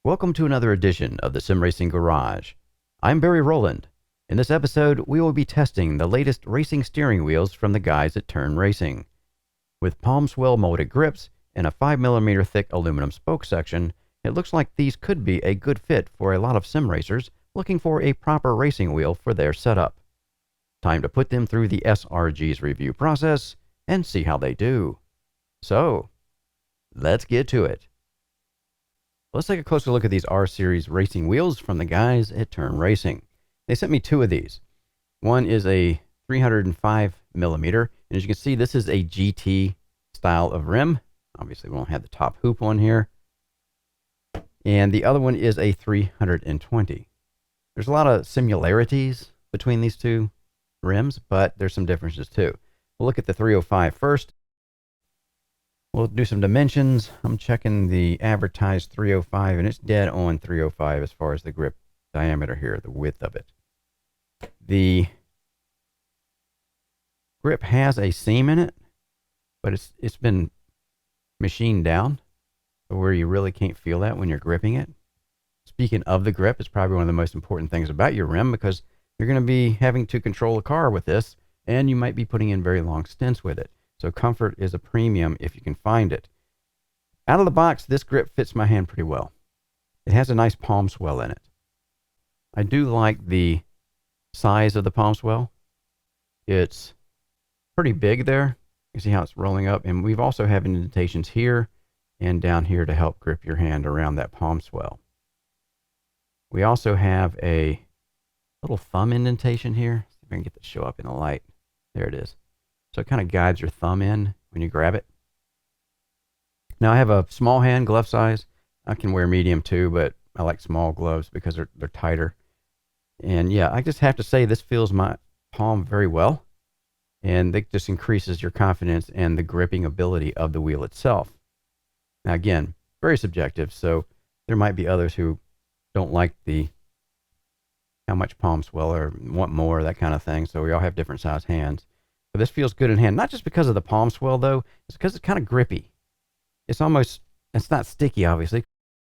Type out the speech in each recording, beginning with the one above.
Welcome to another edition of the Sim Racing Garage. I'm Barry Rowland. In this episode, we will be testing the latest racing steering wheels from the guys at Turn Racing. With palm swell molded grips and a 5mm thick aluminum spoke section, it looks like these could be a good fit for a lot of sim racers looking for a proper racing wheel for their setup. Time to put them through the SRG's review process and see how they do. So, let's get to it. Let's take a closer look at these R-Series racing wheels from the guys at Turn Racing. They sent me two of these. One is a 305mm, and as you can see, this is a GT style of rim. Obviously, we don't have the top hoop on here. And the other one is a 320. There's a lot of similarities between these two rims, but there's some differences too. We'll look at the 305 first. We'll do some dimensions. I'm checking the advertised 305, and it's dead on 305 as far as the grip diameter here, the width of it. The grip has a seam in it, but it's been machined down where you really can't feel that when you're gripping it. Speaking of the grip, it's probably one of the most important things about your rim because you're going to be having to control a car with this, and you might be putting in very long stints with it. So comfort is a premium if you can find it. Out of the box, this grip fits my hand pretty well. It has a nice palm swell in it. I do like the size of the palm swell. It's pretty big there. You see how it's rolling up. And we've also have indentations here and down here to help grip your hand around that palm swell. We also have a little thumb indentation here. See if I can get that to show up in the light. There it is. So it kind of guides your thumb in when you grab it. Now I have a small hand, glove size. I can wear medium too, but I like small gloves because they're tighter. And yeah, I just have to say this feels my palm very well. And it just increases your confidence and the gripping ability of the wheel itself. Now again, very subjective, so there might be others who don't like how much palm swell or want more, that kind of thing. So we all have different size hands. But this feels good in hand, not just because of the palm swell though, it's because it's kind of grippy. It's not sticky, obviously.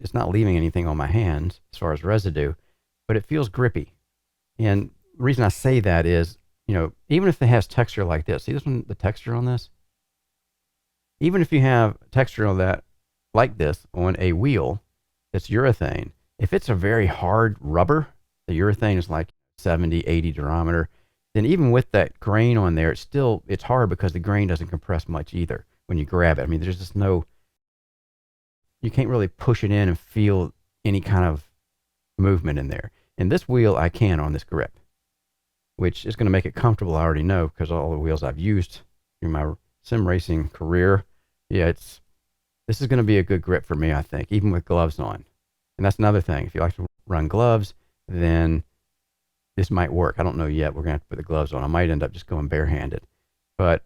It's not leaving anything on my hands as far as residue, but it feels grippy. And the reason I say that is, even if it has texture like this, see this one, the texture on this? Even if you have texture on that, like this, on a wheel that's urethane, if it's a very hard rubber, the urethane is like 70, 80 durometer, then even with that grain on there, it's hard because the grain doesn't compress much either when you grab it. I mean, there's just you can't really push it in and feel any kind of movement in there. And this wheel I can on this grip, which is going to make it comfortable. I already know because all the wheels I've used in my sim racing career. Yeah, this is going to be a good grip for me, I think, even with gloves on. And that's another thing. If you like to run gloves, then this might work. I don't know yet. We're going to have to put the gloves on. I might end up just going barehanded. But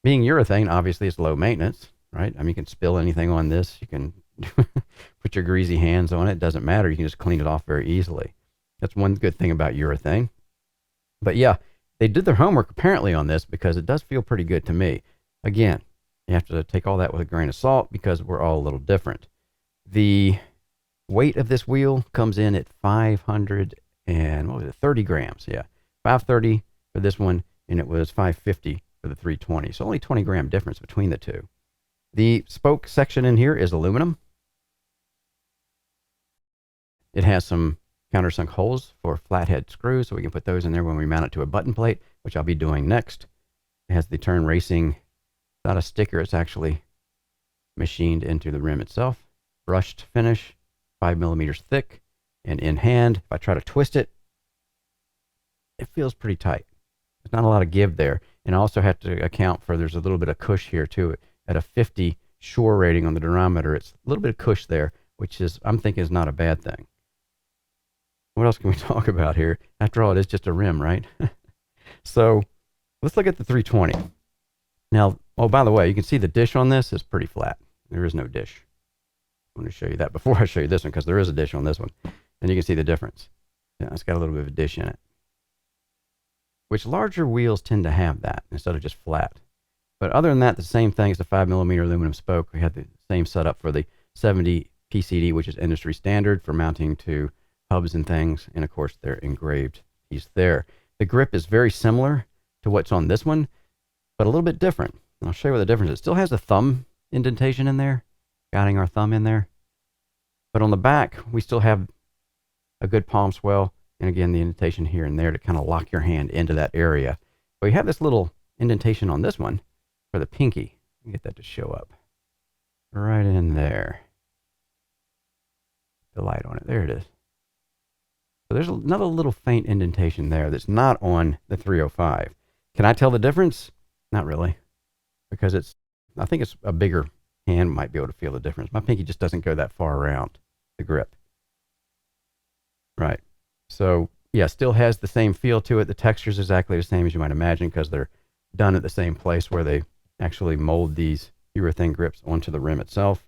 being urethane, obviously, it's low maintenance, right? I mean, you can spill anything on this. You can put your greasy hands on it. It doesn't matter. You can just clean it off very easily. That's one good thing about urethane. But yeah, they did their homework apparently on this because it does feel pretty good to me. Again, you have to take all that with a grain of salt because we're all a little different. The weight of this wheel comes in at 530 grams. Yeah, 530 for this one, and it was 550 for the 320. So only 20 gram difference between the two. The spoke section in here is aluminum. It has some countersunk holes for flathead screws, so we can put those in there when we mount it to a button plate, which I'll be doing next. It has the Turn Racing, not a sticker, it's actually machined into the rim itself. Brushed finish, 5mm thick, and in hand, if I try to twist it, it feels pretty tight. There's not a lot of give there. And I also have to account for there's a little bit of cush here to it. At a 50 shore rating on the durometer, it's a little bit of cush there, which I'm thinking is not a bad thing. What else can we talk about here? After all, it is just a rim, right? So let's look at the 320. Now, oh, by the way, you can see the dish on this is pretty flat. There is no dish. I'm going to show you that before I show you this one because there is a dish on this one. And you can see the difference. Yeah, it's got a little bit of a dish in it. Which larger wheels tend to have that instead of just flat. But other than that, the same thing as the 5mm aluminum spoke. We had the same setup for the 70 PCD, which is industry standard for mounting to hubs and things. And of course, their engraved piece there. The grip is very similar to what's on this one, but a little bit different. And I'll show you what the difference is. It still has the thumb indentation in there, guiding our thumb in there. But on the back, we still have a good palm swell. And again, the indentation here and there to kind of lock your hand into that area. But we have this little indentation on this one for the pinky. Get that to show up right in there. The light on it. There it is. So there's another little faint indentation there that's not on the 305. Can I tell the difference? Not really. Because I think it's a bigger hand might be able to feel the difference. My pinky just doesn't go that far around the grip. Right. So, yeah, still has the same feel to it. The texture's exactly the same as you might imagine because they're done at the same place where they actually mold these urethane grips onto the rim itself.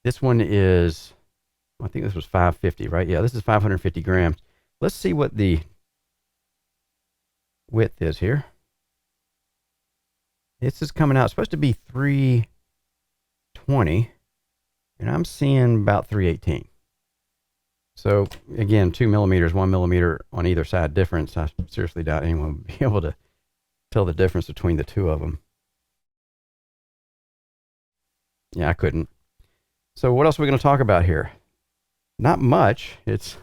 This one is, I think this was 550, right? Yeah, this is 550 grams. Let's see what the width is here. This is coming out, it's supposed to be 320, and I'm seeing about 318. So again, 2 millimeters, 1 millimeter on either side difference. I seriously doubt anyone would be able to tell the difference between the two of them. Yeah, I couldn't. So what else are we going to talk about here? Not much. It's,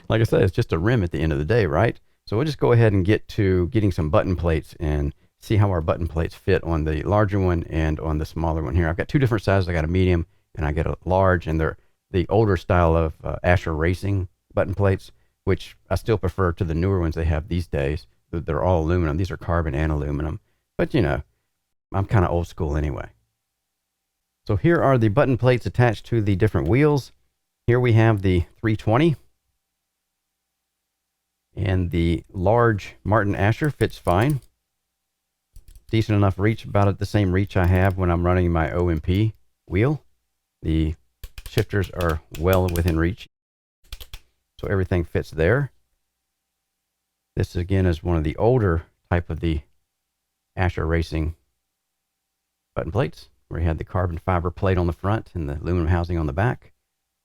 like I said, it's just a rim at the end of the day, right? So we'll just go ahead and get to getting some button plates and see how our button plates fit on the larger one and on the smaller one here. I've got two different sizes. I got a medium and I get a large, and they're the older style of Asus Racing button plates, which I still prefer to the newer ones they have these days. They're all aluminum. These are carbon and aluminum. But, you know, I'm kind of old school anyway. So here are the button plates attached to the different wheels. Here we have the 320. And the large Martin Asher fits fine. Decent enough reach, about at the same reach I have when I'm running my OMP wheel. The shifters are well within reach. So everything fits there. This again is one of the older type of the Asus Racing button plates, where you had the carbon fiber plate on the front and the aluminum housing on the back.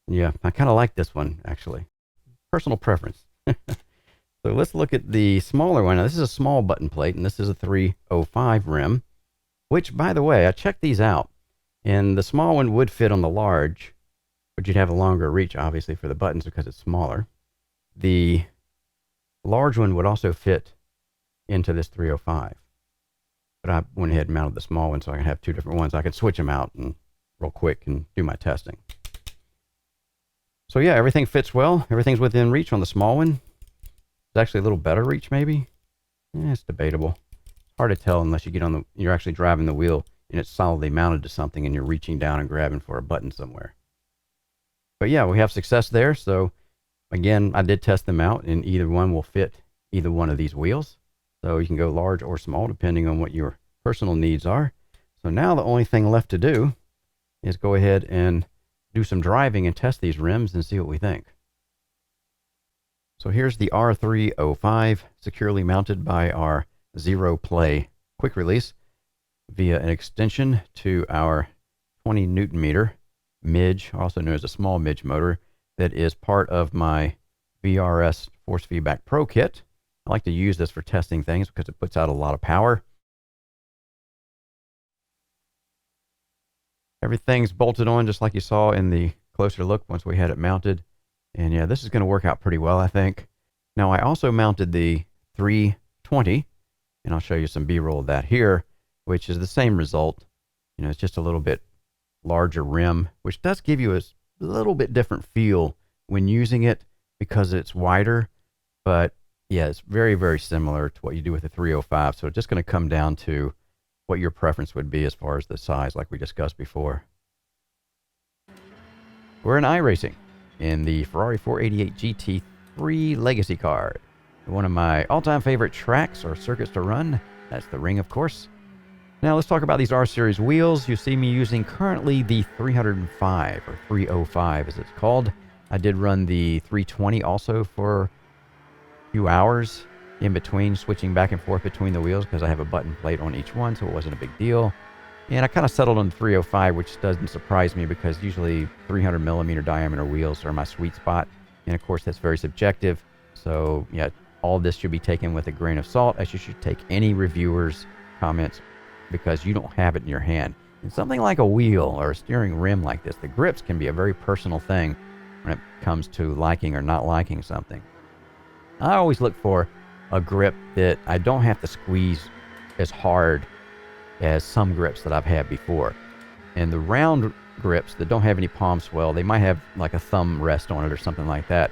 Yeah, I kind of like this one actually. Personal preference. So let's look at the smaller one. Now, this is a small button plate, and this is a 305 rim, which, by the way, I checked these out, and the small one would fit on the large, but you'd have a longer reach, obviously, for the buttons because it's smaller. The large one would also fit into this 305, but I went ahead and mounted the small one so I can have two different ones. I could switch them out and real quick and do my testing. So yeah, everything fits well. Everything's within reach on the small one. It's actually a little better reach, maybe. Yeah, it's debatable. It's hard to tell unless you get on you're actually driving the wheel and it's solidly mounted to something and you're reaching down and grabbing for a button somewhere. But yeah, we have success there. So again, I did test them out, and either one will fit either one of these wheels. So you can go large or small depending on what your personal needs are. So now the only thing left to do is go ahead and do some driving and test these rims and see what we think. So here's the R305 securely mounted by our Zero Play quick release via an extension to our 20 Newton meter midge, also known as a small midge motor, that is part of my VRS Force Feedback Pro kit. I like to use this for testing things because it puts out a lot of power. Everything's bolted on just like you saw in the closer look once we had it mounted. And yeah, this is going to work out pretty well, I think. Now, I also mounted the 320, and I'll show you some B-roll of that here, which is the same result. You know, it's just a little bit larger rim, which does give you a little bit different feel when using it because it's wider. But yeah, it's very, very similar to what you do with the 305. So it's just going to come down to what your preference would be as far as the size, like we discussed before. We're in iRacing in the Ferrari 488 GT3 Legacy card. One of my all-time favorite tracks or circuits to run. That's the Ring, of course. Now let's talk about these R-Series wheels. You see me using currently the 305 or 305 as it's called. I did run the 320 also for a few hours in between, switching back and forth between the wheels because I have a button plate on each one, so it wasn't a big deal. And I kind of settled on 305, which doesn't surprise me because usually 300 millimeter diameter wheels are my sweet spot. And of course, that's very subjective. So yeah, all this should be taken with a grain of salt, as you should take any reviewer's comments, because you don't have it in your hand. And something like a wheel or a steering rim like this, the grips can be a very personal thing when it comes to liking or not liking something. I always look for a grip that I don't have to squeeze as hard as some grips that I've had before. And the round grips that don't have any palm swell, they might have like a thumb rest on it or something like that,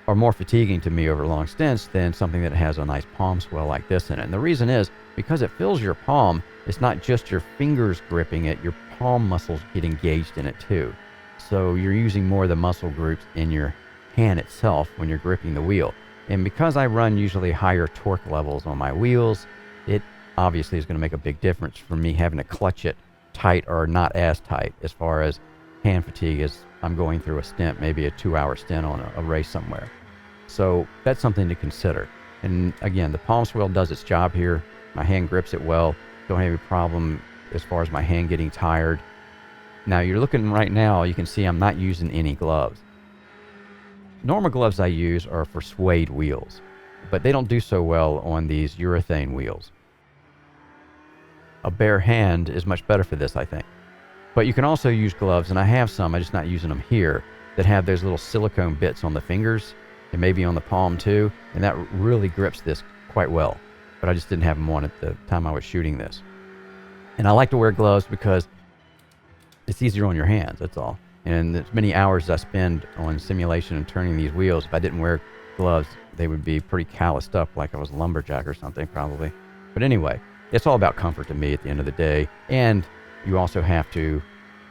are more fatiguing to me over long stints than something that has a nice palm swell like this in it. And the reason is because it fills your palm. It's not just your fingers gripping it, your palm muscles get engaged in it too. So you're using more of the muscle groups in your hand itself when you're gripping the wheel. And because I run usually higher torque levels on my wheels, it obviously is going to make a big difference for me having to clutch it tight or not as tight as far as hand fatigue as I'm going through a stint, maybe a 2-hour stint on a race somewhere. So that's something to consider. And again, the palm swell does its job here. My hand grips it well. Don't have any problem as far as my hand getting tired. Now you're looking right now, you can see I'm not using any gloves. Normal gloves I use are for suede wheels, but they don't do so well on these urethane wheels. A bare hand is much better for this, I think. But you can also use gloves, and I have some, I'm just not using them here, that have those little silicone bits on the fingers and maybe on the palm too, and that really grips this quite well. But I just didn't have them on at the time I was shooting this. And I like to wear gloves because it's easier on your hands, that's all. And as many hours as I spend on simulation and turning these wheels, if I didn't wear gloves, they would be pretty calloused up like I was a lumberjack or something, probably. But anyway, it's all about comfort to me at the end of the day. And you also have to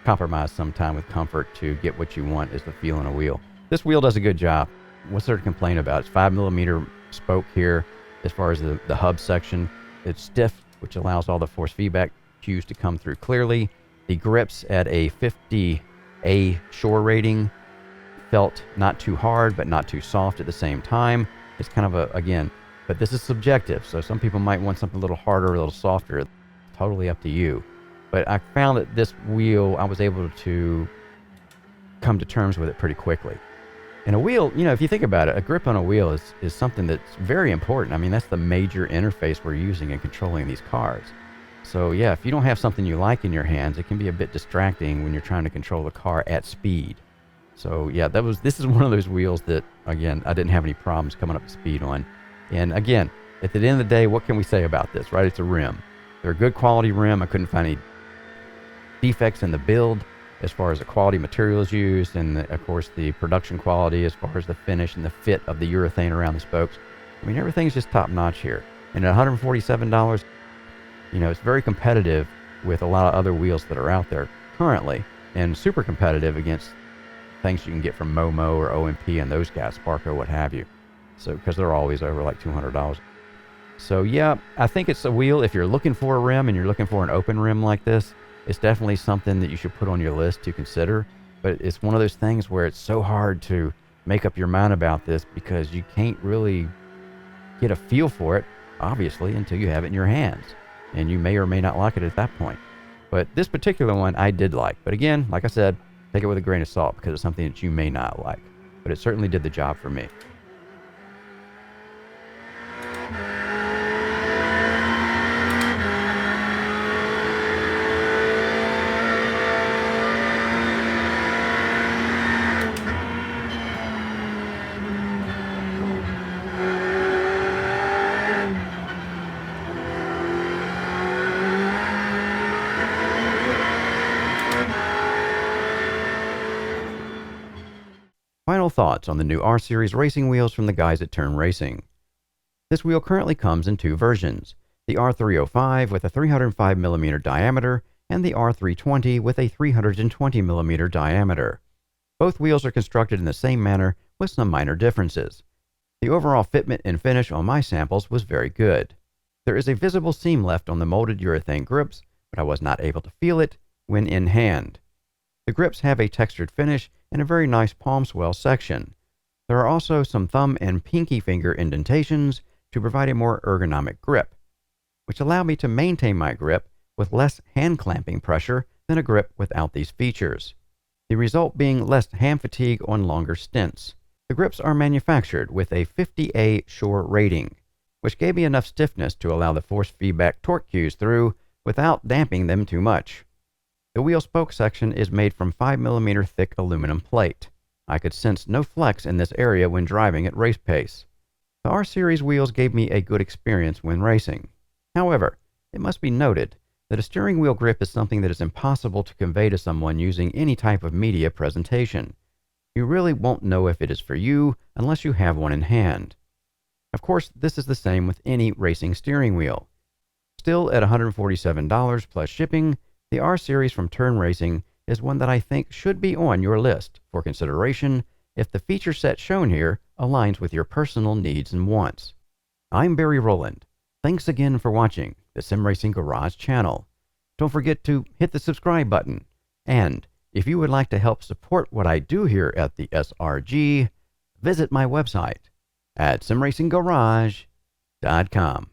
compromise sometime with comfort to get what you want, is the feel on a wheel. This wheel does a good job. What's there to complain about? It's 5mm spoke here as far as the hub section. It's stiff, which allows all the force feedback cues to come through clearly. The grips at a 50A shore rating felt not too hard, but not too soft at the same time. It's kind of again, but this is subjective. So some people might want something a little harder, a little softer. Totally up to you. But I found that this wheel, I was able to come to terms with it pretty quickly. And a wheel, if you think about it, a grip on a wheel is something that's very important. I mean, that's the major interface we're using in controlling these cars. So yeah, if you don't have something you like in your hands, it can be a bit distracting when you're trying to control the car at speed. So yeah, this is one of those wheels that, again, I didn't have any problems coming up to speed on. And again, at the end of the day, what can we say about this, right? It's a rim. They're a good quality rim. I couldn't find any defects in the build as far as the quality materials used, and of course the production quality as far as the finish and the fit of the urethane around the spokes. I mean, everything's just top notch here. And at $147, it's very competitive with a lot of other wheels that are out there currently, and super competitive against things you can get from MOBO or OMP and those guys, Sparco, what have you. So, because they're always over like $200. So yeah, I think it's a wheel. If you're looking for a rim and you're looking for an open rim like this, it's definitely something that you should put on your list to consider. But it's one of those things where it's so hard to make up your mind about this because you can't really get a feel for it, obviously, until you have it in your hands. And you may or may not like it at that point. But this particular one I did like. But again, like I said, take it with a grain of salt because it's something that you may not like. But it certainly did the job for me. Final thoughts on the new R-Series racing wheels from the guys at Turn Racing. This wheel currently comes in two versions, the R305 with a 305mm diameter and the R320 with a 320mm diameter. Both wheels are constructed in the same manner with some minor differences. The overall fitment and finish on my samples was very good. There is a visible seam left on the molded urethane grips, but I was not able to feel it when in hand. The grips have a textured finish and a very nice palm swell section. There are also some thumb and pinky finger indentations to provide a more ergonomic grip, which allow me to maintain my grip with less hand clamping pressure than a grip without these features. The result being less hand fatigue on longer stints. The grips are manufactured with a 50A Shore rating, which gave me enough stiffness to allow the force feedback torque cues through without damping them too much. The wheel spoke section is made from 5mm thick aluminum plate. I could sense no flex in this area when driving at race pace. The R-Series wheels gave me a good experience when racing. However, it must be noted that a steering wheel grip is something that is impossible to convey to someone using any type of media presentation. You really won't know if it is for you unless you have one in hand. Of course, this is the same with any racing steering wheel. Still, at $147 plus shipping, the R-Series from Turn Racing is one that I think should be on your list for consideration if the feature set shown here aligns with your personal needs and wants. I'm Barry Rowland. Thanks again for watching the Sim Racing Garage channel. Don't forget to hit the subscribe button. And if you would like to help support what I do here at the SRG, visit my website at simracinggarage.com.